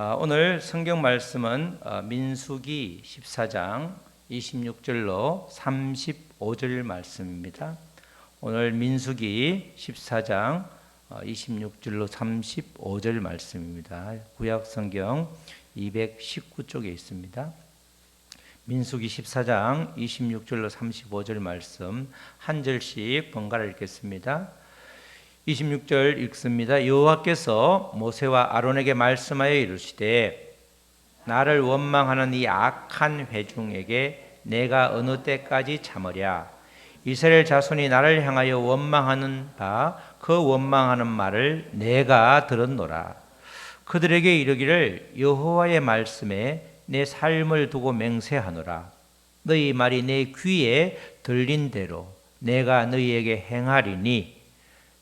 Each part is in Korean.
오늘 성경 말씀은 민수기 14장 26절로 35절 말씀입니다. 오늘 민수기 14장 26절로 35절 말씀입니다. 구약 성경 219쪽에 있습니다. 민수기 14장 26절로 35절 말씀 한 절씩 번갈아 읽겠습니다. 26절 읽습니다. 여호와께서 모세와 아론에게 말씀하여 이르시되 나를 원망하는 이 악한 회중에게 내가 어느 때까지 참으랴. 이스라엘 자손이 나를 향하여 원망하는 바 그 원망하는 말을 내가 들었노라. 그들에게 이르기를 여호와의 말씀에 내 삶을 두고 맹세하노라. 너희 말이 내 귀에 들린 대로 내가 너희에게 행하리니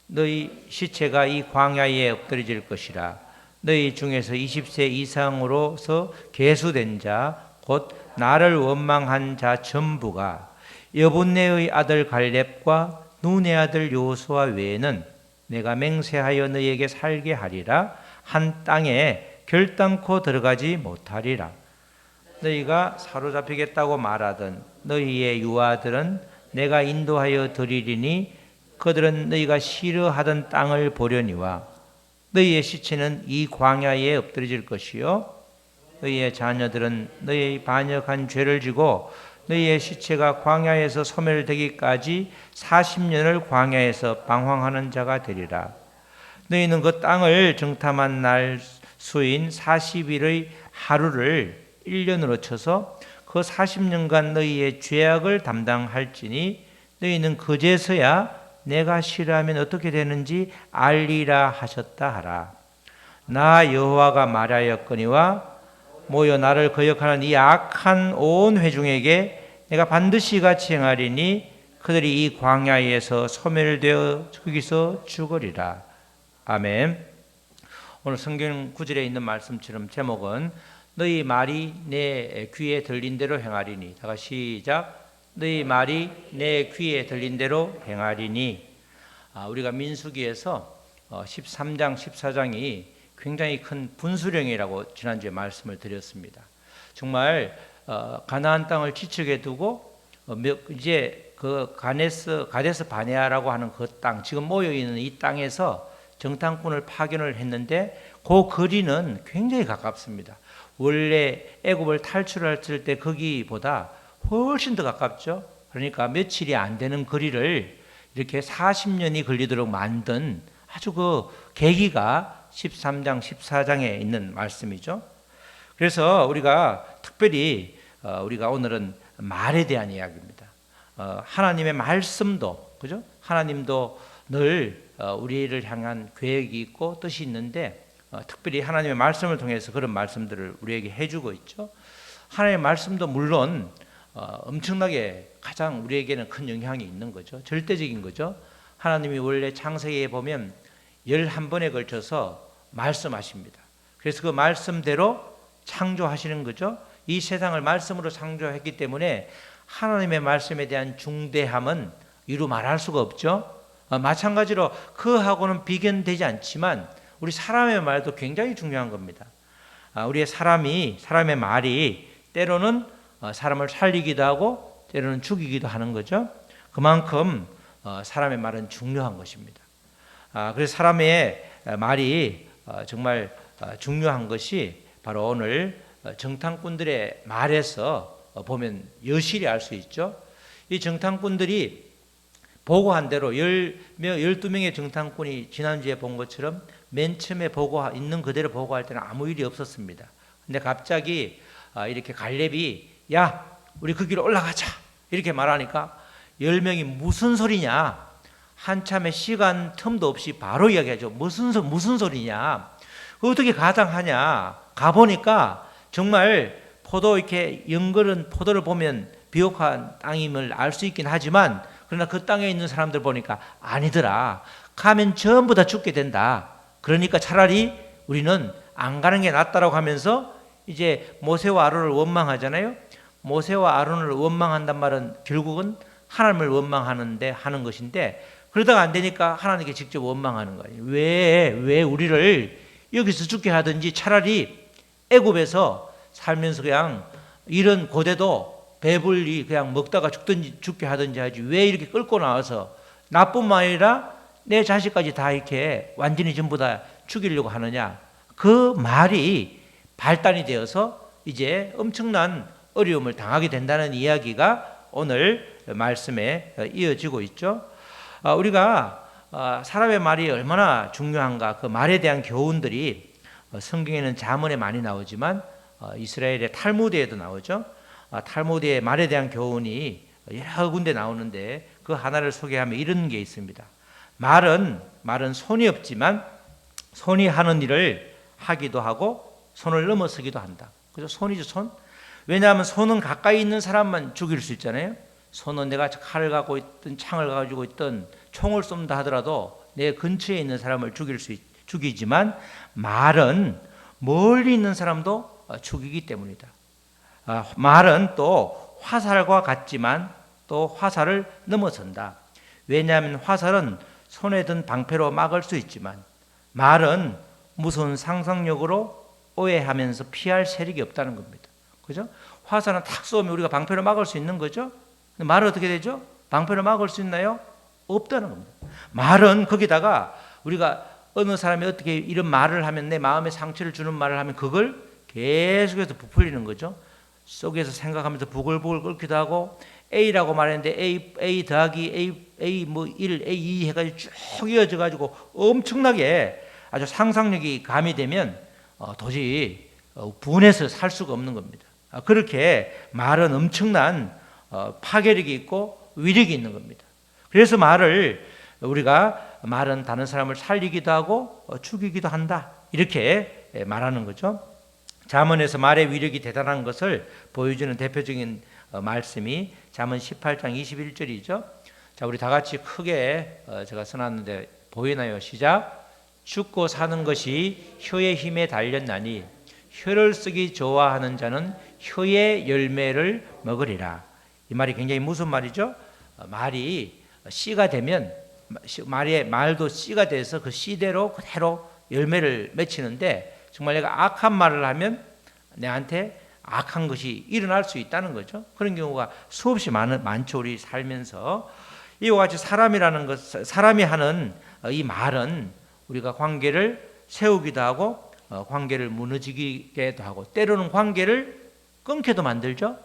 너희 시체가 이 광야에 엎드려질 것이라. 너희 중에서 20세 이상으로서 계수된 자 곧 나를 원망한 자 전부가 여분네의 아들 갈렙과 눈의 아들 여호수아 외에는 내가 맹세하여 너희에게 살게 하리라. 한 땅에 결단코 들어가지 못하리라. 너희가 사로잡히겠다고 말하던 너희의 유아들은 내가 인도하여 드리리니 그들은 너희가 싫어하던 땅을 보려니와 너희의 시체는 이 광야에 엎드려질 것이요 너희의 자녀들은 너희의 반역한 죄를 지고 너희의 시체가 광야에서 소멸되기까지 40년을 광야에서 방황하는 자가 되리라. 너희는 그 땅을 정탐한 날 수인 40일의 하루를 1년으로 쳐서 그 40년간 너희의 죄악을 담당할지니 너희는 그제서야 내가 싫어하면 어떻게 되는지 알리라 하셨다 하라. 나 여호와가 말하였거니와 모여 나를 거역하는 이 악한 온 회중에게 내가 반드시 같이 행하리니 그들이 이 광야에서 소멸되어 거기서 죽으리라. 아멘. 오늘 성경 구절에 있는 말씀처럼 제목은 너희 말이 내 귀에 들린 대로 행하리니. 다 같이 시작. 너희 말이 내 귀에 들린 대로 행하리니. 우리가 민수기에서 13장, 14장이 굉장히 큰 분수령이라고 지난주에 말씀을 드렸습니다. 정말 가나안 땅을 지척에 두고 이제 그 가데스 바네아라고 하는 그 땅, 지금 모여 있는 이 땅에서 정탐꾼을 파견을 했는데 그 거리는 굉장히 가깝습니다. 원래 애굽을 탈출했을 때 거기보다 훨씬 더 가깝죠. 그러니까 며칠이 안 되는 거리를 이렇게 40년이 걸리도록 만든 아주 그 계기가 13장, 14장에 있는 말씀이죠. 그래서 우리가 특별히 우리가 오늘은 말에 대한 이야기입니다. 하나님의 말씀도, 그죠? 하나님도 늘 우리를 향한 계획이 있고 뜻이 있는데 특별히 하나님의 말씀을 통해서 그런 말씀들을 우리에게 해주고 있죠. 하나님의 말씀도 물론 엄청나게 가장 우리에게는 큰 영향이 있는 거죠. 절대적인 거죠. 하나님이 원래 창세기에 보면 11번에 걸쳐서 말씀하십니다. 그래서 그 말씀대로 창조하시는 거죠. 이 세상을 말씀으로 창조했기 때문에 하나님의 말씀에 대한 중대함은 이루 말할 수가 없죠. 마찬가지로 그하고는 비견되지 않지만 우리 사람의 말도 굉장히 중요한 겁니다. 우리의 사람의 말이 때로는 사람을 살리기도 하고 때로는 죽이기도 하는 거죠. 그만큼 사람의 말은 중요한 것입니다. 그래서 사람의 말이 정말 중요한 것이 바로 오늘 정탐꾼들의 말에서 보면 여실히 알 수 있죠. 이 정탐꾼들이 보고한 대로 12명의 정탐꾼이 지난주에 본 것처럼 맨 처음에 있는 그대로 보고할 때는 아무 일이 없었습니다. 근데 갑자기 이렇게 갈렙이 야 우리 그 길로 올라가자 이렇게 말하니까 10명이 무슨 소리냐, 한참의 시간 틈도 없이 바로 이야기하죠. 무슨 소리냐, 어떻게 가당하냐. 가보니까 정말 이렇게 연걸은 포도를 보면 비옥한 땅임을 알 수 있긴 하지만 그러나 그 땅에 있는 사람들 보니까 아니더라. 가면 전부 다 죽게 된다. 그러니까 차라리 우리는 안 가는 게 낫다라고 하면서 이제 모세와 아론을 원망하잖아요. 모세와 아론을 원망한단 말은 결국은 하나님을 원망하는데 하는 것인데 그러다가 안 되니까 하나님께 직접 원망하는 거예요. 왜 우리를 여기서 죽게 하든지 차라리 애굽에서 살면서 그냥 이런 고대도 배불리 그냥 먹다가 죽게 하든지 하지 왜 이렇게 끌고 나와서 나뿐만 아니라 내 자식까지 다 이렇게 완전히 전부 다 죽이려고 하느냐. 그 말이 발단이 되어서 이제 엄청난 어려움을 당하게 된다는 이야기가 오늘 말씀에 이어지고 있죠. 우리가 사람의 말이 얼마나 중요한가, 그 말에 대한 교훈들이 성경에는 잠언에 많이 나오지만 이스라엘의 탈무드에도 나오죠. 탈무드의 말에 대한 교훈이 여러 군데 나오는데 그 하나를 소개하면 이런 게 있습니다. 말은 손이 없지만 손이 하는 일을 하기도 하고 손을 넘어서기도 한다. 그죠? 손이죠, 손. 왜냐하면 손은 가까이 있는 사람만 죽일 수 있잖아요. 손은 내가 칼을 갖고 있든 창을 가지고 있든 총을 쏜다 하더라도 내 근처에 있는 사람을 죽이지만 말은 멀리 있는 사람도 죽이기 때문이다. 말은 또 화살과 같지만 또 화살을 넘어선다. 왜냐하면 화살은 손에 든 방패로 막을 수 있지만 말은 무서운 상상력으로 오해하면서 피할 세력이 없다는 겁니다. 그죠? 화살은 탁 쏘면 우리가 방패로 막을 수 있는 거죠. 근데 말은 어떻게 되죠? 방패로 막을 수 있나요? 없다는 겁니다. 말은 거기다가 우리가 어느 사람이 어떻게 이런 말을 하면 내 마음에 상처를 주는 말을 하면 그걸 계속해서 부풀리는 거죠. 속에서 생각하면서 부글부글 끓기도 하고 A라고 말했는데 A 더하기 A 뭐 1, A 2 해가지고 쭉 이어져 가지고 엄청나게 아주 상상력이 가미되면 도저히 분해서 살 수가 없는 겁니다. 그렇게 말은 엄청난 파괴력이 있고 위력이 있는 겁니다. 그래서 말은 다른 사람을 살리기도 하고 죽이기도 한다. 이렇게 말하는 거죠. 잠언에서 말의 위력이 대단한 것을 보여주는 대표적인 말씀이 잠언 18장 21절이죠. 자, 우리 다 같이 크게 제가 써놨는데 보이나요? 시작. 죽고 사는 것이 혀의 힘에 달렸나니 혀를 쓰기 좋아하는 자는 혀의 열매를 먹으리라. 이 말이 굉장히 무슨 말이죠? 말이 씨가 되면 말도 씨가 돼서 그 씨대로 그대로 열매를 맺히는데 정말 내가 악한 말을 하면 내한테 악한 것이 일어날 수 있다는 거죠. 그런 경우가 수없이 많죠. 우리 살면서 이와 같이 사람이 하는 이 말은 우리가 관계를 세우기도 하고 관계를 무너지기도 하고 때로는 관계를 끊게도 만들죠.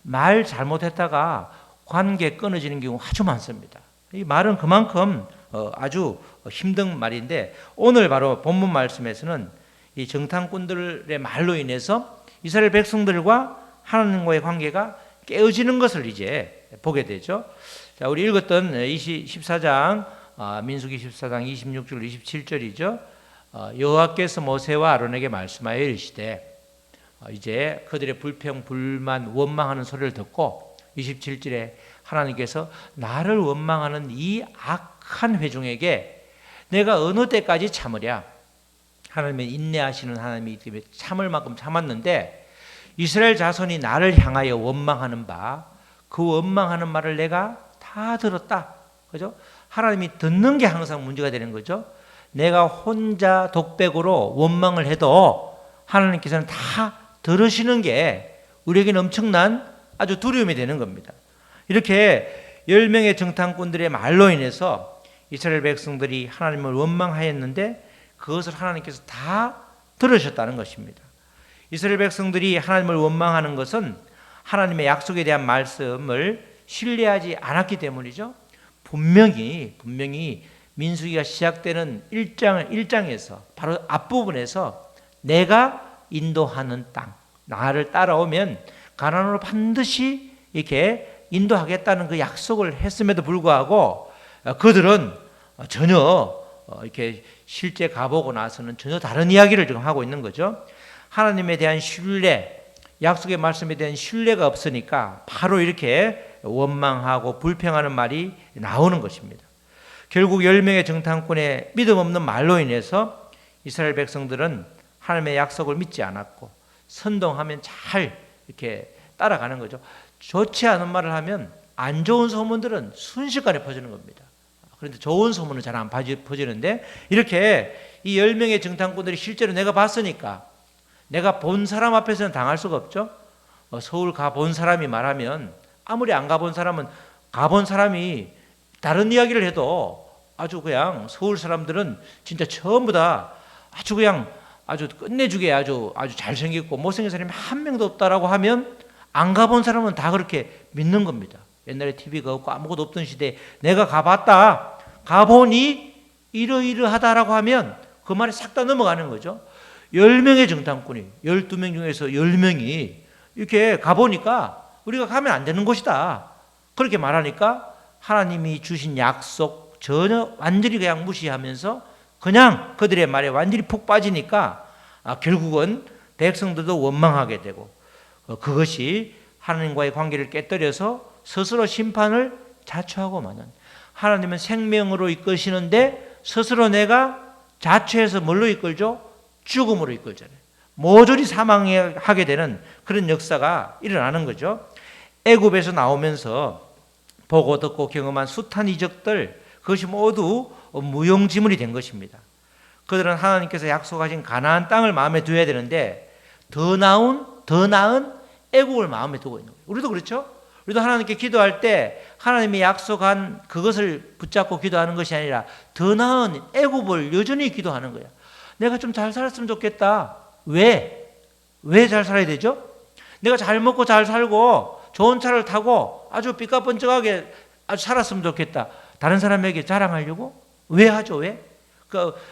말 잘못했다가 관계 끊어지는 경우 아주 많습니다. 이 말은 그만큼 아주 힘든 말인데 오늘 바로 본문 말씀에서는 이 정탐꾼들의 말로 인해서 이스라엘 백성들과 하나님과의 관계가 깨어지는 것을 이제 보게 되죠. 자, 우리 읽었던 14장 민수기 14장 26절 27절이죠. 여호와께서 모세와 아론에게 말씀하여 이르시되 이제 그들의 불평, 불만, 원망하는 소리를 듣고 27절에 하나님께서 나를 원망하는 이 악한 회중에게 내가 어느 때까지 참으랴. 하나님은 인내하시는 하나님이 때문에 참을 만큼 참았는데 이스라엘 자손이 나를 향하여 원망하는 그 원망하는 말을 내가 다 들었다. 그죠? 하나님이 듣는 게 항상 문제가 되는 거죠. 내가 혼자 독백으로 원망을 해도 하나님께서는 다 들으시는 게 우리에게는 엄청난 아주 두려움이 되는 겁니다. 이렇게 10명의 정탐꾼들의 말로 인해서 이스라엘 백성들이 하나님을 원망하였는데 그것을 하나님께서 다 들으셨다는 것입니다. 이스라엘 백성들이 하나님을 원망하는 것은 하나님의 약속에 대한 말씀을 신뢰하지 않았기 때문이죠. 분명히 민수기가 시작되는 1장에서 바로 앞부분에서 내가 인도하는 땅, 나를 따라오면 가나안으로 반드시 이렇게 인도하겠다는 그 약속을 했음에도 불구하고 그들은 전혀 이렇게 실제 가보고 나서는 전혀 다른 이야기를 지금 하고 있는 거죠. 하나님에 대한 신뢰, 약속의 말씀에 대한 신뢰가 없으니까 바로 이렇게 원망하고 불평하는 말이 나오는 것입니다. 결국 10명의 정탐꾼의 믿음 없는 말로 인해서 이스라엘 백성들은 하나님의 약속을 믿지 않았고 선동하면 잘 이렇게 따라가는 거죠. 좋지 않은 말을 하면 안 좋은 소문들은 순식간에 퍼지는 겁니다. 그런데 좋은 소문은 잘 안 퍼지는데 이렇게 이 10명의 정탐꾼들이 실제로 내가 봤으니까 내가 본 사람 앞에서는 당할 수가 없죠. 서울 가본 사람이 말하면 아무리 안 가본 사람은 가본 사람이 다른 이야기를 해도 아주 그냥 서울 사람들은 진짜 전부 다 아주 그냥 아주 끝내주게 아주 잘생겼고 못생긴 사람이 한 명도 없다라고 하면 안 가본 사람은 다 그렇게 믿는 겁니다. 옛날에 TV가 없고 아무것도 없던 시대에 내가 가봤다, 가보니 이러이러하다라고 하면 그 말이 싹 다 넘어가는 거죠. 10명의 정탐꾼이 12명 중에서 10명이 이렇게 가보니까 우리가 가면 안 되는 곳이다 그렇게 말하니까 하나님이 주신 약속 전혀 완전히 그냥 무시하면서 그냥 그들의 말에 완전히 푹 빠지니까 결국은 백성들도 원망하게 되고 그것이 하나님과의 관계를 깨뜨려서 스스로 심판을 자초하고 마는, 하나님은 생명으로 이끄시는데 스스로 내가 자초해서 뭘로 이끌죠? 죽음으로 이끌잖아요. 모조리 사망하게 되는 그런 역사가 일어나는 거죠. 애굽에서 나오면서 보고 듣고 경험한 숱한 이적들, 그것이 모두 무용지물이 된 것입니다. 그들은 하나님께서 약속하신 가나안 땅을 마음에 두어야 되는데 더 나은 애국을 마음에 두고 있는 거예요. 우리도 그렇죠? 우리도 하나님께 기도할 때 하나님이 약속한 그것을 붙잡고 기도하는 것이 아니라 더 나은 애국을 여전히 기도하는 거예요. 내가 좀 잘 살았으면 좋겠다. 왜 잘 살아야 되죠? 내가 잘 먹고 잘 살고 좋은 차를 타고 아주 삐까뻔쩍하게 아주 살았으면 좋겠다. 다른 사람에게 자랑하려고? 왜 하죠? 왜?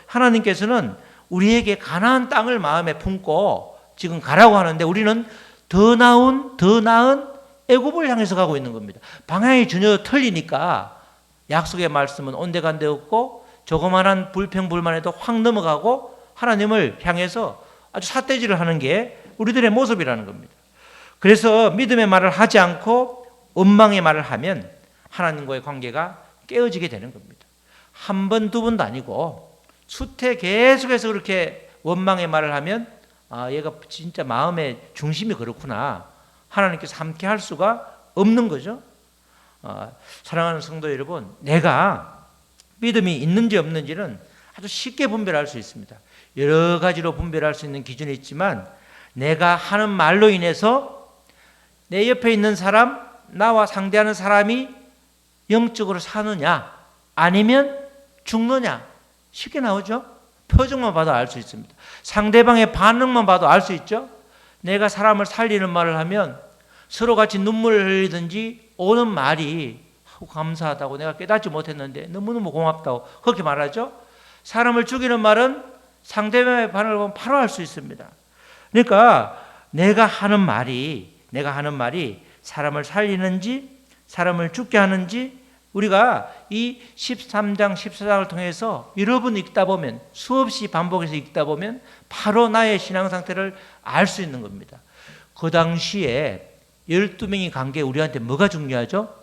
하나님께서는 우리에게 가나안 땅을 마음에 품고 지금 가라고 하는데 우리는 더 나은 애굽을 향해서 가고 있는 겁니다. 방향이 전혀 틀리니까 약속의 말씀은 온데간데 없고 조그만한 불평불만에도 확 넘어가고 하나님을 향해서 아주 삿대질을 하는 게 우리들의 모습이라는 겁니다. 그래서 믿음의 말을 하지 않고 원망의 말을 하면 하나님과의 관계가 깨어지게 되는 겁니다. 한 번, 두 번도 아니고 수태 계속해서 그렇게 원망의 말을 하면 얘가 진짜 마음의 중심이 그렇구나. 하나님께서 함께 할 수가 없는 거죠. 사랑하는 성도 여러분, 내가 믿음이 있는지 없는지는 아주 쉽게 분별할 수 있습니다. 여러 가지로 분별할 수 있는 기준이 있지만 내가 하는 말로 인해서 내 옆에 있는 사람, 나와 상대하는 사람이 영적으로 사느냐 아니면 죽느냐 쉽게 나오죠. 표정만 봐도 알 수 있습니다. 상대방의 반응만 봐도 알 수 있죠. 내가 사람을 살리는 말을 하면 서로 같이 눈물을 흘리든지 오는 말이 감사하다고, 내가 깨닫지 못했는데 너무너무 고맙다고 그렇게 말하죠. 사람을 죽이는 말은 상대방의 반응을 보면 바로 알 수 있습니다. 그러니까 내가 하는 말이 사람을 살리는지 사람을 죽게 하는지 우리가 이 13장 14장을 통해서 여러 번 읽다 보면, 수없이 반복해서 읽다 보면 바로 나의 신앙 상태를 알 수 있는 겁니다. 그 당시에 12명이 간 게 우리한테 뭐가 중요하죠?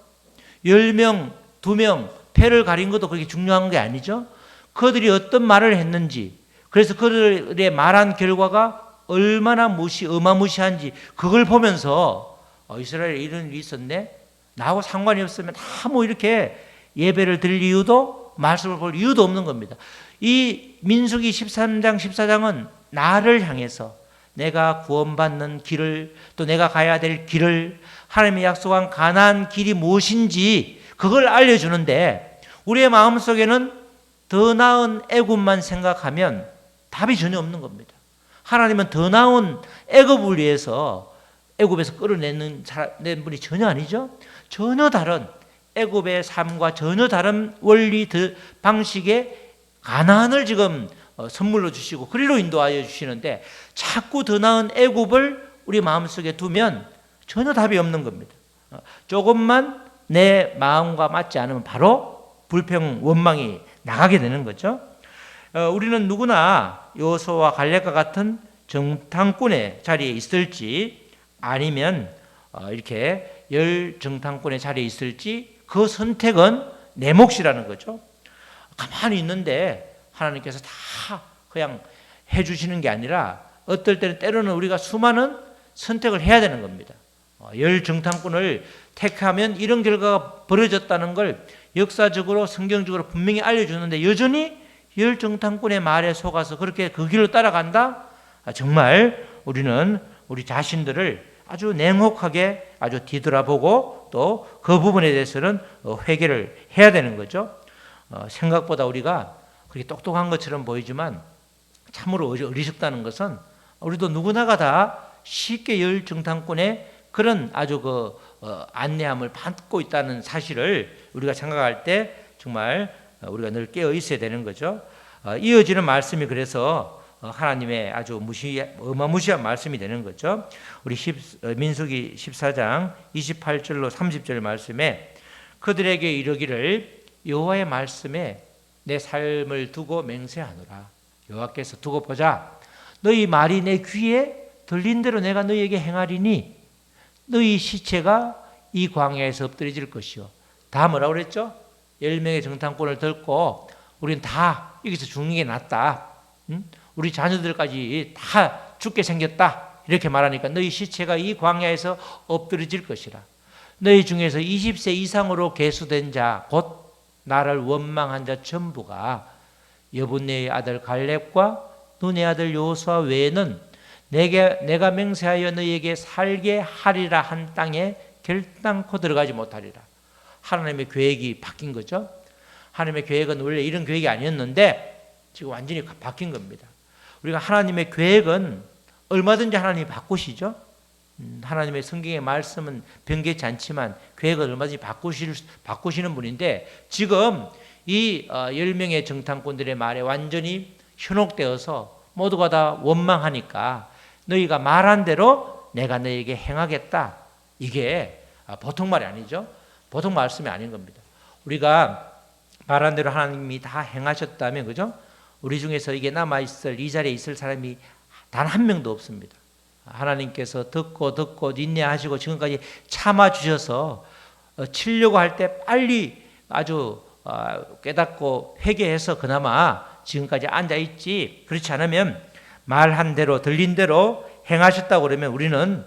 10명, 2명 패를 가린 것도 그렇게 중요한 게 아니죠. 그들이 어떤 말을 했는지, 그래서 그들의 말한 결과가 얼마나 어마무시한지 그걸 보면서 이스라엘에 이런 일이 있었네? 나하고 상관이 없으면 아무 이렇게 예배를 드릴 이유도 말씀을 볼 이유도 없는 겁니다. 이 민수기 13장 14장은 나를 향해서 내가 구원받는 길을, 또 내가 가야 될 길을, 하나님이 약속한 가나안 길이 무엇인지 그걸 알려주는데 우리의 마음속에는 더 나은 애굽만 생각하면 답이 전혀 없는 겁니다. 하나님은 더 나은 애굽을 위해서 애굽에서 끌어내는 분이 전혀 아니죠. 전혀 다른 애굽의 삶과 전혀 다른 원리 방식의 가나안을 지금 선물로 주시고 그리로 인도하여 주시는데 자꾸 더 나은 애굽을 우리 마음속에 두면 전혀 답이 없는 겁니다. 조금만 내 마음과 맞지 않으면 바로 불평, 원망이 나가게 되는 거죠. 우리는 누구나 여호수아와 갈렙과 같은 정탐꾼의 자리에 있을지 아니면 이렇게 열 정탐꾼의 자리에 있을지 그 선택은 내 몫이라는 거죠. 가만히 있는데 하나님께서 다 그냥 해주시는 게 아니라 어떨 때는 우리가 수많은 선택을 해야 되는 겁니다. 열 정탐꾼을 택하면 이런 결과가 벌어졌다는 걸 역사적으로 성경적으로 분명히 알려주는데 여전히 열 정탐꾼의 말에 속아서 그렇게 그 길로 따라간다? 정말 우리는 우리 자신들을 아주 냉혹하게 아주 뒤돌아보고 또 그 부분에 대해서는 회개를 해야 되는 거죠. 생각보다 우리가 그렇게 똑똑한 것처럼 보이지만 참으로 어리석다는 것은 우리도 누구나가 다 쉽게 열정탐꾼의 그런 아주 안내함을 받고 있다는 사실을 우리가 생각할 때 정말 우리가 늘 깨어 있어야 되는 거죠. 이어지는 말씀이 그래서 하나님의 아주 어마무시한 말씀이 되는 거죠. 우리 민수기 14장 28절로 30절 말씀에 그들에게 이르기를 여호와의 말씀에 내 삶을 두고 맹세하노라. 여호와께서 두고 보자. 너희 말이 내 귀에 들린 대로 내가 너희에게 행하리니 너희 시체가 이 광야에서 엎드려질 것이요. 다 뭐라고 그랬죠? 10명의 정탐꾼을 들고 우리는 다 여기서 죽는 게 낫다. 우리 자녀들까지 다 죽게 생겼다. 이렇게 말하니까 너희 시체가 이 광야에서 엎드려질 것이라. 너희 중에서 20세 이상으로 계수된 자, 곧 나를 원망한 자 전부가 여분네의 아들 갈렙과 눈의 아들 여호수아 외에는 내가 맹세하여 너희에게 살게 하리라 한 땅에 결단코 들어가지 못하리라. 하나님의 계획이 바뀐 거죠. 하나님의 계획은 원래 이런 계획이 아니었는데 지금 완전히 바뀐 겁니다. 우리가 하나님의 계획은 얼마든지 하나님이 바꾸시죠. 하나님의 성경의 말씀은 변개치 않지만 계획을 얼마든지 바꾸시는 분인데 지금 이 10명의 정탐꾼들의 말에 완전히 현혹되어서 모두가 다 원망하니까 너희가 말한 대로 내가 너희에게 행하겠다. 이게 보통 말이 아니죠. 보통 말씀이 아닌 겁니다. 우리가 말한 대로 하나님이 다 행하셨다면 그죠? 우리 중에서 이게 남아있을 이 자리에 있을 사람이 단 한 명도 없습니다. 하나님께서 듣고 인내하시고 지금까지 참아주셔서 치려고 할 때 빨리 아주 깨닫고 회개해서 그나마 지금까지 앉아있지, 그렇지 않으면 말한 대로 들린 대로 행하셨다고 그러면 우리는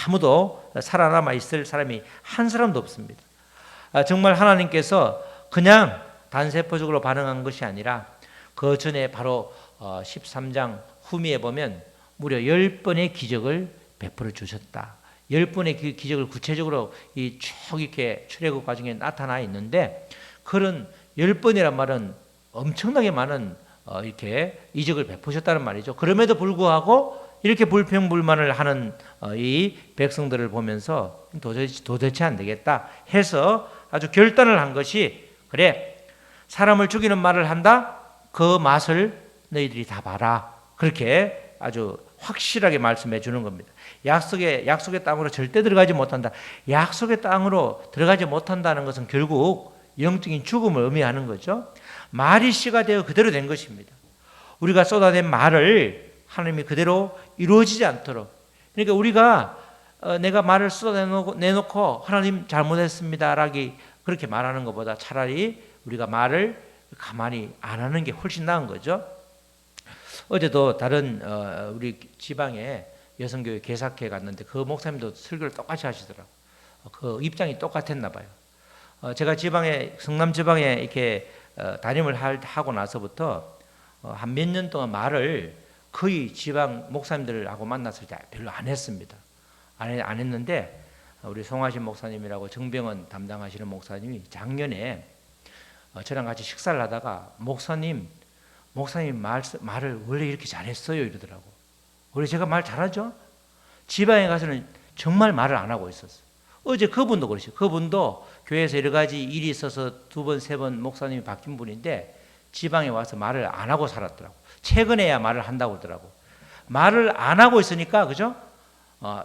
아무도 살아남아 있을 사람이 한 사람도 없습니다. 정말 하나님께서 그냥 단세포적으로 반응한 것이 아니라 그 전에 바로 13장 후미에 보면 무려 10번의 기적을 베풀어 주셨다. 10번의 그 기적을 구체적으로 쭉 이렇게 출애굽 과정에 나타나 있는데 그런 10번이란 말은 엄청나게 많은 이렇게 이적을 베푸셨다는 말이죠. 그럼에도 불구하고 이렇게 불평불만을 하는 이 백성들을 보면서 도대체 안 되겠다 해서 아주 결단을 한 것이 그래 사람을 죽이는 말을 한다? 그 맛을 너희들이 다 봐라. 그렇게 아주 확실하게 말씀해 주는 겁니다. 약속의 땅으로 절대 들어가지 못한다. 약속의 땅으로 들어가지 못한다는 것은 결국 영적인 죽음을 의미하는 거죠. 말이 씨가 되어 그대로 된 것입니다. 우리가 쏟아낸 말을 하나님이 그대로 이루어지지 않도록, 그러니까 우리가 내가 말을 쏟아내놓고 하나님 잘못했습니다라기 그렇게 말하는 것보다 차라리 우리가 말을 가만히 안 하는 게 훨씬 나은 거죠. 어제도 다른 우리 지방에 여성교회 개사회 갔는데 그 목사님도 설교를 똑같이 하시더라고요. 그 입장이 똑같았나 봐요. 제가 성남 지방에 이렇게 담임을 하고 나서부터 한 몇 년 동안 말을 거의 지방 목사님들하고 만났을 때 별로 안 했습니다. 안 했는데 우리 송하신 목사님이라고 정병원 담당하시는 목사님이 작년에 저랑 같이 식사를 하다가 목사님 말을 원래 이렇게 잘했어요 이러더라고. 원래 제가 말 잘하죠? 지방에 가서는 정말 말을 안 하고 있었어요. 어제 그분도 그러시죠. 그분도 교회에서 여러 가지 일이 있어서 2번, 3번 목사님이 바뀐 분인데 지방에 와서 말을 안 하고 살았더라고. 최근에야 말을 한다고 그러더라고. 말을 안 하고 있으니까 그죠?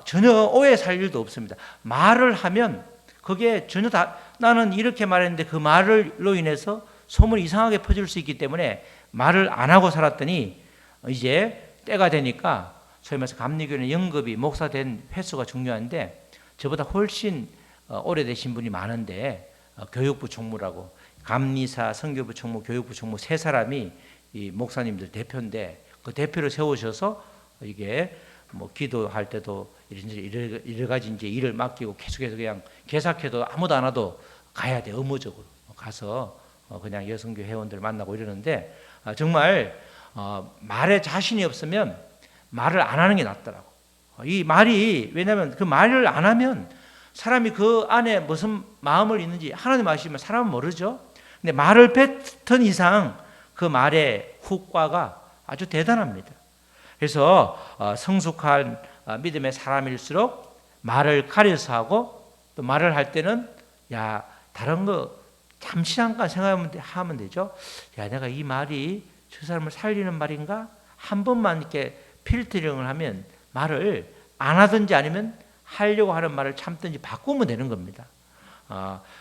전혀 오해 살 일도 없습니다. 말을 하면 그게 전혀 나는 이렇게 말했는데 그 말로 인해서 소문이 이상하게 퍼질 수 있기 때문에 말을 안 하고 살았더니 이제 때가 되니까 소위 말해서 감리교회는 연급이 목사 된 횟수가 중요한데 저보다 훨씬 오래되신 분이 많은데 교육부 총무라고 감리사, 선교부 총무, 교육부 총무 세 사람이 이 목사님들 대표인데 그 대표를 세우셔서 이게 뭐 기도할 때도 여러 가지 이제 일을 맡기고 계속해서 그냥 개사회도 아무도 안 와도 가야 돼. 의무적으로 가서 그냥 여성교 회원들 만나고 이러는데 정말 말에 자신이 없으면 말을 안 하는 게 낫더라고. 이 말이, 왜냐하면 그 말을 안 하면 사람이 그 안에 무슨 마음을 있는지 하나님 아시면 사람은 모르죠. 근데 말을 뱉은 이상 그 말의 후과가 아주 대단합니다. 그래서 성숙한 믿음의 사람일수록 말을 가려서 하고, 또 말을 할 때는 야, 다른 거 잠시 잠깐 생각하면 되죠. 야, 내가 이 말이 저 사람을 살리는 말인가? 한 번만 이렇게 필터링을 하면 말을 안 하든지 아니면 하려고 하는 말을 참든지 바꾸면 되는 겁니다.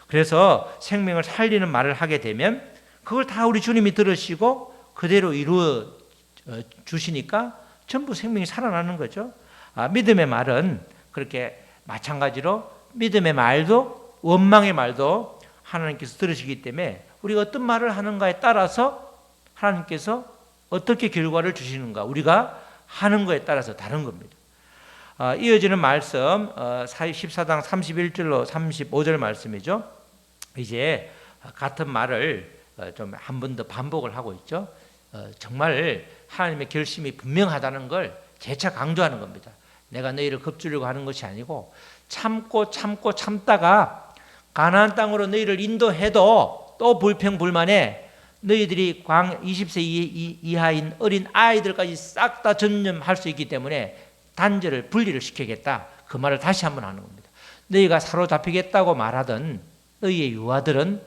그래서 생명을 살리는 말을 하게 되면 그걸 다 우리 주님이 들으시고 그대로 이루어 주시니까 전부 생명이 살아나는 거죠. 믿음의 말은 그렇게 마찬가지로 믿음의 말도 원망의 말도 하나님께서 들으시기 때문에 우리가 어떤 말을 하는가에 따라서 하나님께서 어떻게 결과를 주시는가, 우리가 하는 거에 따라서 다른 겁니다. 이어지는 말씀 14장 31절로 35절 말씀이죠. 이제 같은 말을 좀 한 번 더 반복을 하고 있죠. 정말 하나님의 결심이 분명하다는 걸 재차 강조하는 겁니다. 내가 너희를 겁주려고 하는 것이 아니고 참다가 가나안 땅으로 너희를 인도해도 또 불평불만해 너희들이 20세 이하인 어린 아이들까지 싹 다 전념할 수 있기 때문에 단절을 분리를 시키겠다. 그 말을 다시 한번 하는 겁니다. 너희가 사로잡히겠다고 말하던 너희의 유아들은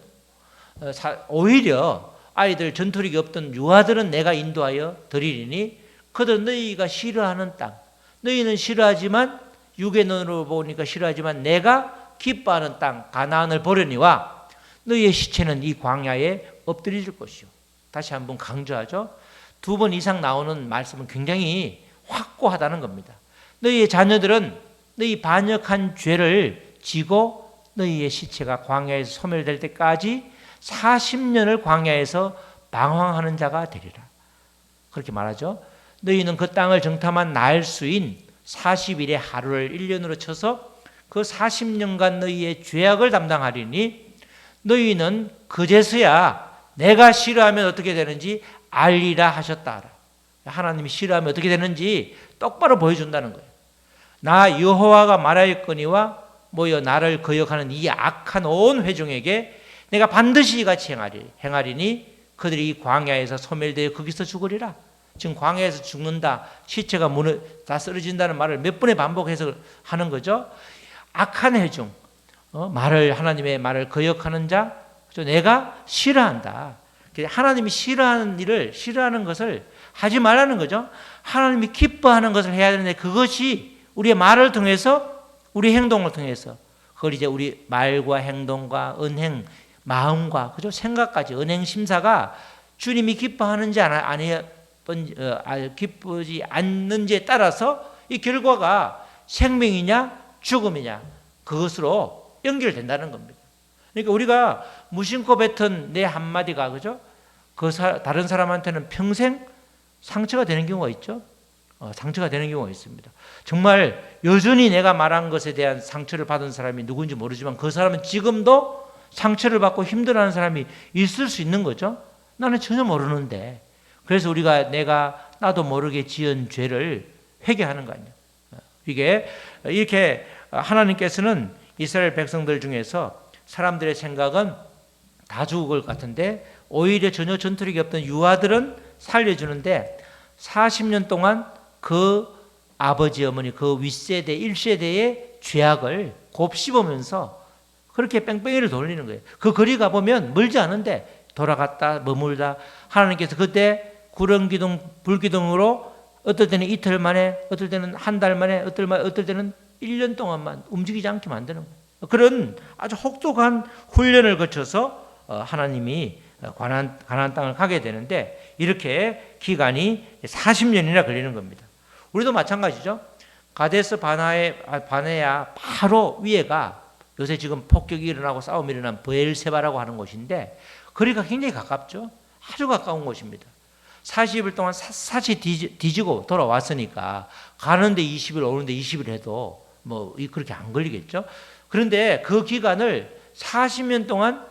오히려 아이들 전투력이 없던 유아들은 내가 인도하여 드리리니 그들은 너희가 싫어하는 땅, 너희는 싫어하지만 육의 눈으로 보니까 싫어하지만 내가 기뻐하는 땅 가나안을 보려니와 너희의 시체는 이 광야에 엎드려질 것이요. 다시 한번 강조하죠. 2번 이상 나오는 말씀은 굉장히 확고하다는 겁니다. 너희의 자녀들은 너희 반역한 죄를 지고 너희의 시체가 광야에서 소멸될 때까지 40년을 광야에서 방황하는 자가 되리라. 그렇게 말하죠. 너희는 그 땅을 정탐한 날수인 40일의 하루를 1년으로 쳐서 그 40년간 너희의 죄악을 담당하리니 너희는 그제서야 내가 싫어하면 어떻게 되는지 알리라 하셨다. 하나님이 싫어하면 어떻게 되는지 똑바로 보여준다는 거예요. 나 여호와가 말하였거니와 모여 나를 거역하는 이 악한 온 회중에게 내가 반드시 이같이 행하리니 그들이 이 광야에서 소멸되어 거기서 죽으리라. 지금 광야에서 죽는다, 시체가 다 쓰러진다는 말을 몇 번에 반복해서 하는 거죠. 악한 회중, 하나님의 말을 거역하는 자, 내가 싫어한다. 하나님이 싫어하는 일을, 싫어하는 것을 하지 말라는 거죠. 하나님이 기뻐하는 것을 해야 되는데 그것이 우리의 말을 통해서, 우리 행동을 통해서, 그걸 이제 우리 말과 행동과 언행, 마음과 그죠, 생각까지 언행 심사가 주님이 기뻐하는지 기쁘지 않는지에 따라서 이 결과가 생명이냐 죽음이냐 그것으로 연결된다는 겁니다. 그러니까 우리가 무심코 뱉은 내 한마디가 그죠, 다른 사람한테는 평생 상처가 되는 경우가 있죠. 상처가 되는 경우가 있습니다. 정말 여전히 내가 말한 것에 대한 상처를 받은 사람이 누구인지 모르지만 그 사람은 지금도 상처를 받고 힘들어하는 사람이 있을 수 있는 거죠. 나는 전혀 모르는데. 그래서 우리가 나도 모르게 지은 죄를 회개하는 거 아니에요. 이게 이렇게 하나님께서는 이스라엘 백성들 중에서 사람들의 생각은 다 죽을 것 같은데 오히려 전혀 전투력이 없던 유아들은 살려주는데 40년 동안 그 아버지 어머니 그 윗세대 1세대의 죄악을 곱씹으면서 그렇게 뺑뺑이를 돌리는 거예요. 그 거리 가보면 멀지 않은데 돌아갔다 머물다 하나님께서 그때 구름기둥 불기둥으로 어떨 때는 이틀 만에 어떨 때는 한 달 만에 어떨 때는 1년 동안만 움직이지 않게 만드는 거예요. 그런 아주 혹독한 훈련을 거쳐서 하나님이 가나안 땅을 가게 되는데 이렇게 기간이 40년이나 걸리는 겁니다. 우리도 마찬가지죠. 가데스 바네아 바로 위에가 요새 지금 폭격이 일어나고 싸움이 일어난 브엘세바라고 하는 곳인데 거리가 굉장히 가깝죠. 아주 가까운 곳입니다. 40일 동안 샅샅이 뒤지고 돌아왔으니까 가는데 20일 오는데 20일 해도 뭐 그렇게 안 걸리겠죠. 그런데 그 기간을 40년 동안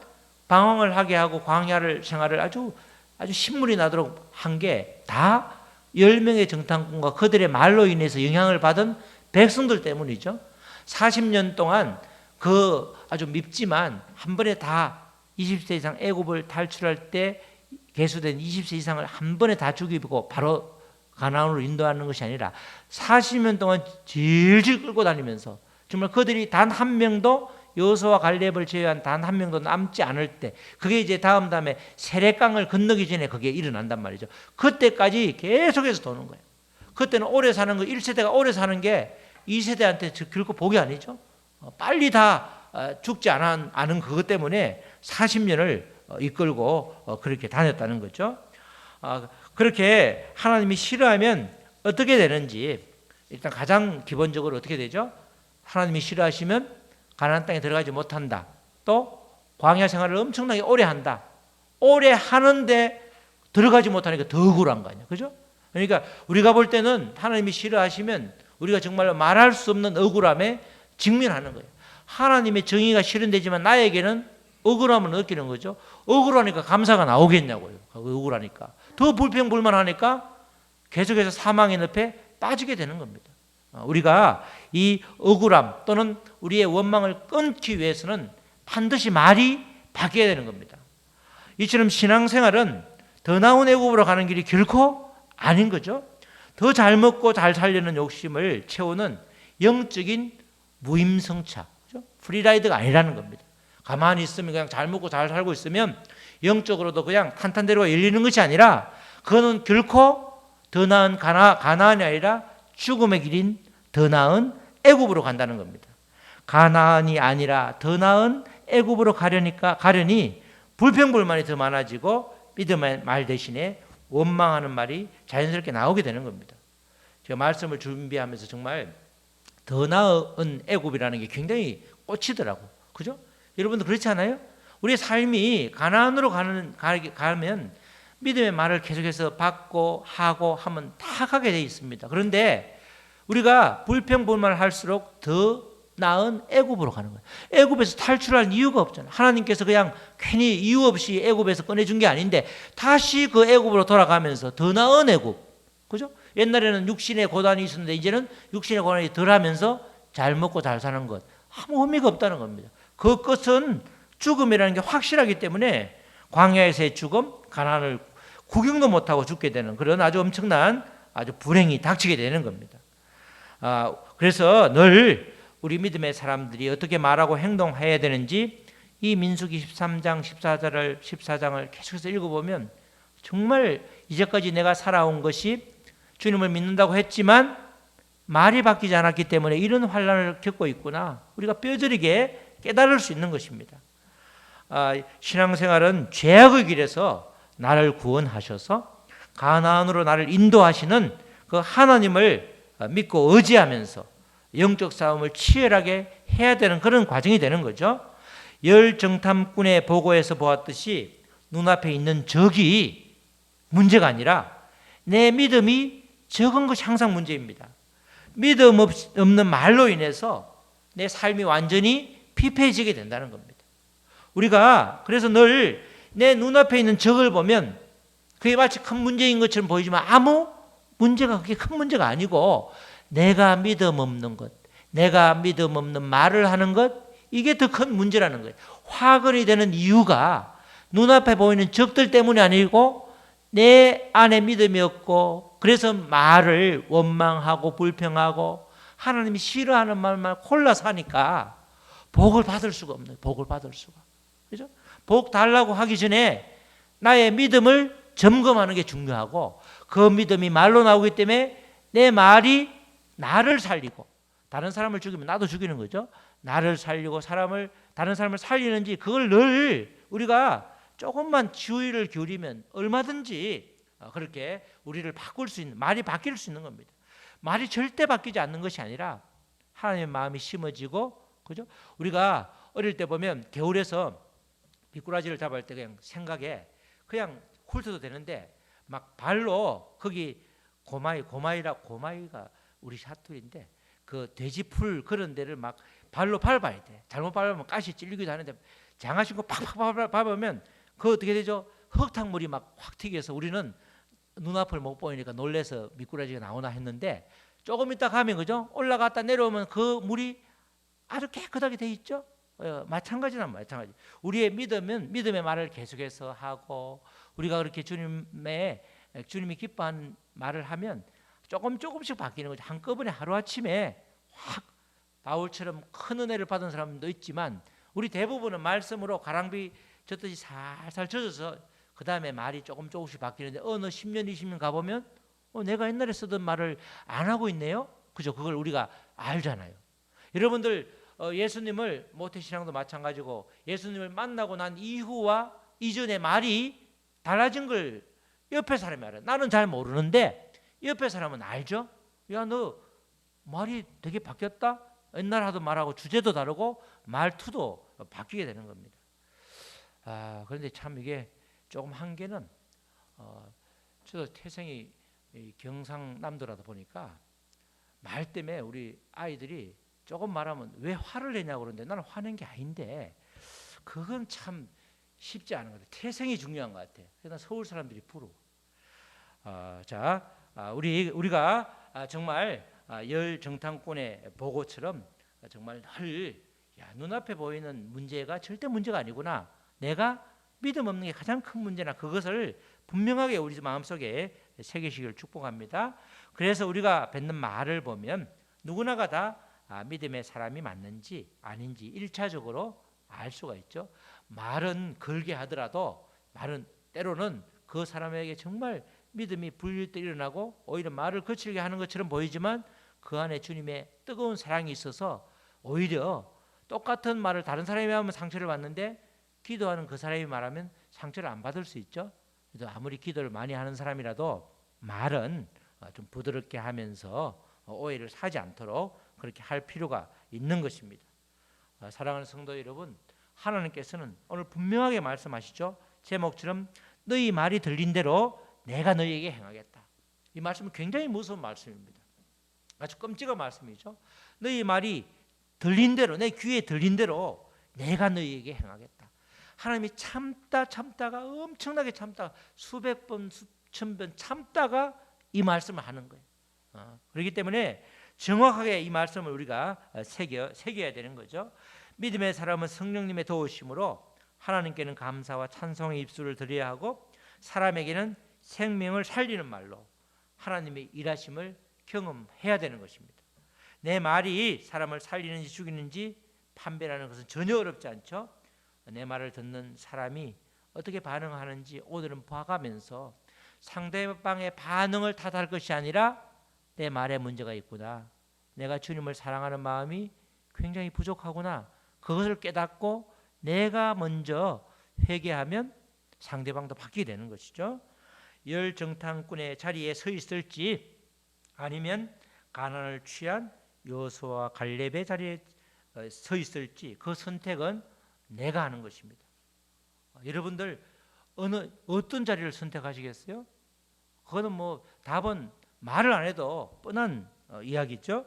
방황을 하게 하고 광야를 생활을 아주 신물이 나도록 한 게 다 10명의 정탐꾼과 그들의 말로 인해서 영향을 받은 백성들 때문이죠. 40년 동안 그 아주 밉지만 한 번에 다 20세 이상 애굽을 탈출할 때 계수된 20세 이상을 한 번에 다 죽이고 바로 가나안으로 인도하는 것이 아니라 40년 동안 질질 끌고 다니면서 정말 그들이 단 한 명도 여호수아와 갈렙을 제외한 단 한 명도 남지 않을 때, 그게 이제 다음에 세례강을 건너기 전에 그게 일어난단 말이죠. 그때까지 계속해서 도는 거예요. 그때는 오래 사는 거, 1세대가 오래 사는 게 2세대한테 결코 복이 아니죠. 빨리 다 죽지 않은 그것 때문에 40년을 이끌고 그렇게 다녔다는 거죠. 그렇게 하나님이 싫어하면 어떻게 되는지, 일단 가장 기본적으로 어떻게 되죠? 하나님이 싫어하시면 가나안 땅에 들어가지 못한다. 또 광야 생활을 엄청나게 오래 한다. 오래 하는데 들어가지 못하니까 더 억울한 거 아니에요. 그죠? 그러니까 우리가 볼 때는 하나님이 싫어하시면 우리가 정말로 말할 수 없는 억울함에 직면하는 거예요. 하나님의 정의가 실현되지만 나에게는 억울함을 느끼는 거죠. 억울하니까 감사가 나오겠냐고요. 억울하니까. 더 불평불만하니까 계속해서 사망의 늪에 빠지게 되는 겁니다. 우리가 이 억울함 또는 우리의 원망을 끊기 위해서는 반드시 말이 바뀌어야 되는 겁니다. 이처럼 신앙생활은 더 나은 애굽으로 가는 길이 결코 아닌 거죠. 더 잘 먹고 잘 살려는 욕심을 채우는 영적인 무임승차, 프리라이드가 아니라는 겁니다. 가만히 있으면 그냥 잘 먹고 잘 살고 있으면 영적으로도 그냥 탄탄대로가 열리는 것이 아니라 그거는 결코 더 나은 가나안이 아니라 죽음의 길인 더 나은 애굽으로 간다는 겁니다. 가나안이 아니라 더 나은 애굽으로 가려니 불평불만이 더 많아지고 믿음의 말 대신에 원망하는 말이 자연스럽게 나오게 되는 겁니다. 제가 말씀을 준비하면서 정말 더 나은 애굽이라는 게 굉장히 꽂히더라고. 그죠? 여러분도 그렇지 않아요? 우리의 삶이 가나안으로 가면 믿음의 말을 계속해서 받고 하고 하면 다 가게 돼 있습니다. 그런데 우리가 불평불만을 할수록 더 나은 애굽으로 가는 거예요. 애굽에서 탈출할 이유가 없잖아요. 하나님께서 그냥 괜히 이유 없이 애굽에서 꺼내준 게 아닌데 다시 그 애굽으로 돌아가면서 더 나은 애굽. 그죠? 옛날에는 육신의 고단이 있었는데 이제는 육신의 고단이 덜하면서 잘 먹고 잘 사는 것. 아무 의미가 없다는 겁니다. 그 끝은 죽음이라는 게 확실하기 때문에 광야에서의 죽음, 가나안을 구경도 못하고 죽게 되는 그런 아주 엄청난 아주 불행이 닥치게 되는 겁니다. 그래서 늘 우리 믿음의 사람들이 어떻게 말하고 행동해야 되는지 이 민수기 13장 14장을 계속해서 읽어보면 정말 이제까지 내가 살아온 것이 주님을 믿는다고 했지만 말이 바뀌지 않았기 때문에 이런 환난을 겪고 있구나, 우리가 뼈저리게 깨달을 수 있는 것입니다. 신앙생활은 죄악의 길에서 나를 구원하셔서 가나안으로 나를 인도하시는 그 하나님을 믿고 의지하면서 영적 싸움을 치열하게 해야 되는 그런 과정이 되는 거죠. 열 정탐꾼의 보고에서 보았듯이 눈앞에 있는 적이 문제가 아니라 내 믿음이 적은 것이 항상 문제입니다. 믿음 없는 말로 인해서 내 삶이 완전히 피폐해지게 된다는 겁니다. 우리가 그래서 늘 내 눈앞에 있는 적을 보면 그게 마치 큰 문제인 것처럼 보이지만 아무 문제가 그게 큰 문제가 아니고 내가 믿음 없는 것, 내가 믿음 없는 말을 하는 것, 이게 더 큰 문제라는 거예요. 화근이 되는 이유가 눈앞에 보이는 적들 때문이 아니고 내 안에 믿음이 없고 그래서 말을 원망하고 불평하고 하나님이 싫어하는 말만 골라서 하니까 복을 받을 수가 없는 거예요. 복을 받을 수가. 그죠? 복 달라고 하기 전에 나의 믿음을 점검하는 게 중요하고 그 믿음이 말로 나오기 때문에 내 말이 나를 살리고 다른 사람을 죽이면 나도 죽이는 거죠. 나를 살리고 다른 사람을 살리는지 그걸 늘 우리가 조금만 주의를 기울이면 얼마든지 그렇게 우리를 바꿀 수 있는, 말이 바뀔 수 있는 겁니다. 말이 절대 바뀌지 않는 것이 아니라 하나님의 마음이 심어지고, 그죠? 우리가 어릴 때 보면 겨울에서 미꾸라지를 잡을 때 그냥 생각에 그냥 훑어도 되는데 막 발로 거기 고마이가 우리 사투리인데 그 돼지풀 그런 데를 막 발로 밟아야 돼. 잘못 밟으면 가시 찔리기도 하는데 장화 신고 팍팍 밟으면 그 어떻게 되죠? 흙탕물이 막 확 튀겨서 우리는 눈앞을 못 보이니까 놀래서 미꾸라지가 나오나 했는데 조금 있다 가면 그죠? 올라갔다 내려오면 그 물이 아주 깨끗하게 돼 있죠. 마찬가지나 마찬가지. 우리의 믿음은 믿음의 말을 계속해서 하고 우리가 그렇게 주님이 기뻐하는 말을 하면 조금씩 바뀌는 거죠. 한꺼번에 하루아침에 확 바울처럼 큰 은혜를 받은 사람도 있지만 우리 대부분은 말씀으로 가랑비 젖듯이 살살 젖어서 그 다음에 말이 조금씩 바뀌는데 어느 10년 20년 가보면 내가 옛날에 쓰던 말을 안 하고 있네요. 그죠? 그걸 우리가 알잖아요. 여러분들 예수님을 모태신앙도 마찬가지고 예수님을 만나고 난 이후와 이전의 말이 달라진 걸 옆에 사람이 알아요. 나는 잘 모르는데 옆에 사람은 알죠. 야, 너 말이 되게 바뀌었다. 옛날 하던 말하고 주제도 다르고 말투도 바뀌게 되는 겁니다. 그런데 참 이게 조금 한계는 저도 태생이 경상남도라다 보니까 말 때문에 우리 아이들이 조금 말하면 왜 화를 내냐고 그러는데 나는 화낸 게 아닌데 그건 참 쉽지 않은 것 같아요. 태생이 중요한 것 같아요. 그래서 서울 사람들이 부러워. 우리가 정말 열 정탐꾼의 보고처럼 정말 늘 눈앞에 보이는 문제가 절대 문제가 아니구나. 내가 믿음 없는 게 가장 큰 문제나 그것을 분명하게 우리 마음속에 새기시기를 축복합니다. 그래서 우리가 뱉는 말을 보면 누구나가 다 믿음의 사람이 맞는지 아닌지 1차적으로 알 수가 있죠. 말은 걸게 하더라도 말은 때로는 그 사람에게 정말 믿음이 불릴 때 일어나고 오히려 말을 거칠게 하는 것처럼 보이지만 그 안에 주님의 뜨거운 사랑이 있어서 오히려 똑같은 말을 다른 사람이 하면 상처를 받는데 기도하는 그 사람이 말하면 상처를 안 받을 수 있죠. 그래서 아무리 기도를 많이 하는 사람이라도 말은 좀 부드럽게 하면서 오해를 사지 않도록 그렇게 할 필요가 있는 것입니다. 사랑하는 성도 여러분, 하나님께서는 오늘 분명하게 말씀하시죠. 제목처럼 너희 말이 들린 대로 내가 너희에게 행하겠다. 이 말씀은 굉장히 무서운 말씀입니다. 아주 끔찍한 말씀이죠. 너희 말이 들린 대로 내 귀에 들린 대로 내가 너희에게 행하겠다. 하나님이 참다가 엄청나게 참다가 수백 번 수천 번 참다가 이 말씀을 하는 거예요. 그렇기 때문에 정확하게 이 말씀을 우리가 새겨야 되는 거죠. 믿음의 사람은 성령님의 도우심으로 하나님께는 감사와 찬송의 입술을 드려야 하고 사람에게는 생명을 살리는 말로 하나님의 일하심을 경험해야 되는 것입니다. 내 말이 사람을 살리는지 죽이는지 판별하는 것은 전혀 어렵지 않죠. 내 말을 듣는 사람이 어떻게 반응하는지 오늘은 봐가면서 상대방의 반응을 탓할 것이 아니라 내 말에 문제가 있구나, 내가 주님을 사랑하는 마음이 굉장히 부족하구나, 그것을 깨닫고 내가 먼저 회개하면 상대방도 바뀌게 되는 것이죠. 열 정탐꾼의 자리에 서 있을지 아니면 가난을 취한 여호수아와 갈렙의 자리에 서 있을지 그 선택은 내가 하는 것입니다. 여러분들 어떤 자리를 선택하시겠어요? 그거는 답은 말을 안 해도 뻔한 이야기죠.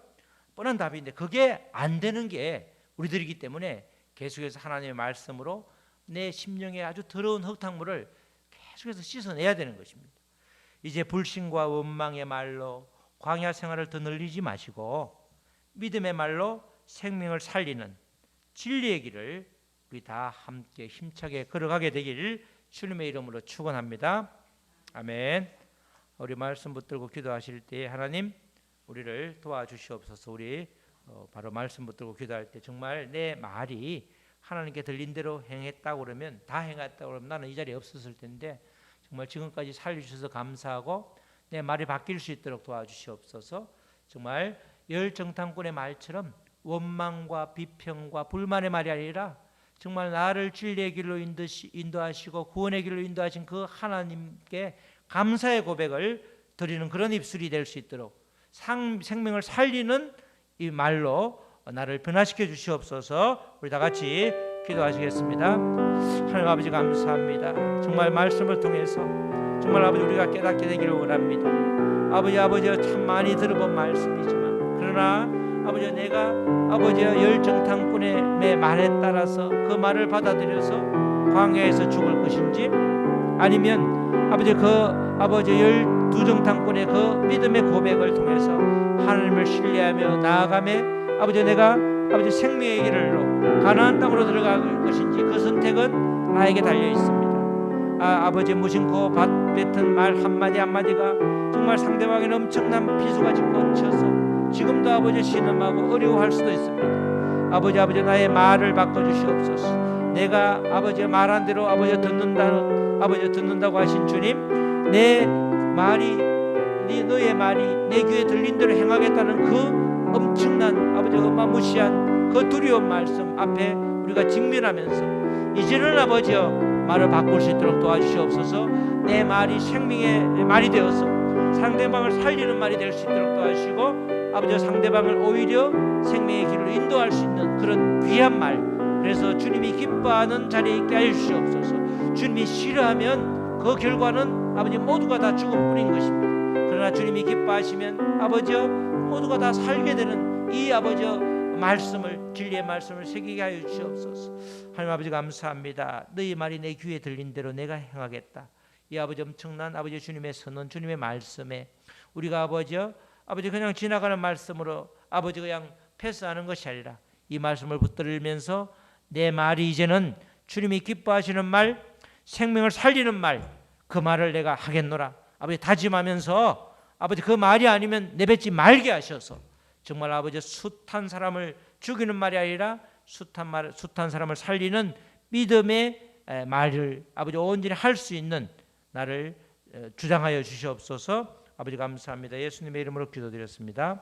뻔한 답인데 그게 안 되는 게 우리들이기 때문에 계속해서 하나님의 말씀으로 내 심령에 아주 더러운 흙탕물을 계속해서 씻어내야 되는 것입니다. 이제 불신과 원망의 말로 광야 생활을 더 늘리지 마시고 믿음의 말로 생명을 살리는 진리의 길을 우리 다 함께 힘차게 걸어가게 되기를 주님의 이름으로 축원합니다. 아멘. 우리 말씀 붙들고 기도하실 때 하나님 우리를 도와주시옵소서. 우리 바로 말씀 붙들고 기도할 때 정말 내 말이 하나님께 들린 대로 행했다고 그러면 다 행했다고 그러면 나는 이 자리에 없었을 텐데 정말 지금까지 살려주셔서 감사하고 내 말이 바뀔 수 있도록 도와주시옵소서. 정말 열 정탐꾼의 말처럼 원망과 비평과 불만의 말이 아니라 정말 나를 진리의 길로 인도하시고 구원의 길로 인도하신 그 하나님께 감사의 고백을 드리는 그런 입술이 될 수 있도록 생명을 살리는 이 말로 나를 변화시켜 주시옵소서. 우리 다 같이 기도하시겠습니다. 하나님 아버지 감사합니다. 정말 말씀을 통해서 정말 아버지 우리가 깨닫게 되기를 원합니다. 아버지 참 많이 들어본 말씀이지만 그러나 아버지 내가 아버지의 열 정탐꾼의 말에 따라서 그 말을 받아들여서 광야에서 죽을 것인지 아니면 아버지 그 아버지 열 두 정탐꾼의 그 믿음의 고백을 통해서 하나님을 신뢰하며 나아가매 아버지 내가 아버지 생명의 길로 가나안 땅으로 들어갈 것인지 그 선택은 나에게 달려 있습니다. 아버지 무심코 뱉은 말 한마디 한마디가 정말 상대방에게 엄청난 비수가 꽂혀서 지금도 아버지 신음하고 어려워할 수도 있습니다. 아버지 나의 말을 바꿔주시옵소서. 내가 아버지 말한 대로 아버지 듣는다고 하신 주님, 내 말이 너의 말이 내 귀에 들린 대로 행하겠다는 그 엄청난 아버지 어마무시한 그 두려운 말씀 앞에 우리가 직면하면서 이제는 아버지여 말을 바꿀 수 있도록 도와주시옵소서. 내 말이 생명의 말이 되어서 상대방을 살리는 말이 될 수 있도록 도와주시고 아버지 상대방을 오히려 생명의 길로 인도할 수 있는 그런 귀한 말, 그래서 주님이 기뻐하는 자리에 있게 하여 주시옵소서. 주님이 싫어하면 그 결과는 아버지 모두가 다 죽음뿐인 것입니다. 그러나 주님이 기뻐하시면 아버지여 모두가 다 살게 되는 이 아버지여 말씀을, 진리의 말씀을 새기게 하여 주시옵소서. 하나님 아버지 감사합니다. 너희 말이 내 귀에 들린 대로 내가 행하겠다. 이 아버지 엄청난 아버지 주님의 선언, 주님의 말씀에 우리가 아버지 그냥 지나가는 말씀으로 아버지 그냥 패스하는 것이 아니라 이 말씀을 붙들면서 내 말이 이제는 주님이 기뻐하시는 말, 생명을 살리는 말, 그 말을 내가 하겠노라. 아버지 다짐하면서 아버지 그 말이 아니면 내뱉지 말게 하셔서 정말 아버지 숱한 사람을 죽이는 말이 아니라 숱한 사람을 살리는 믿음의 말을 아버지 온전히 할 수 있는 나를 주장하여 주시옵소서. 아버지 감사합니다. 예수님의 이름으로 기도드렸습니다.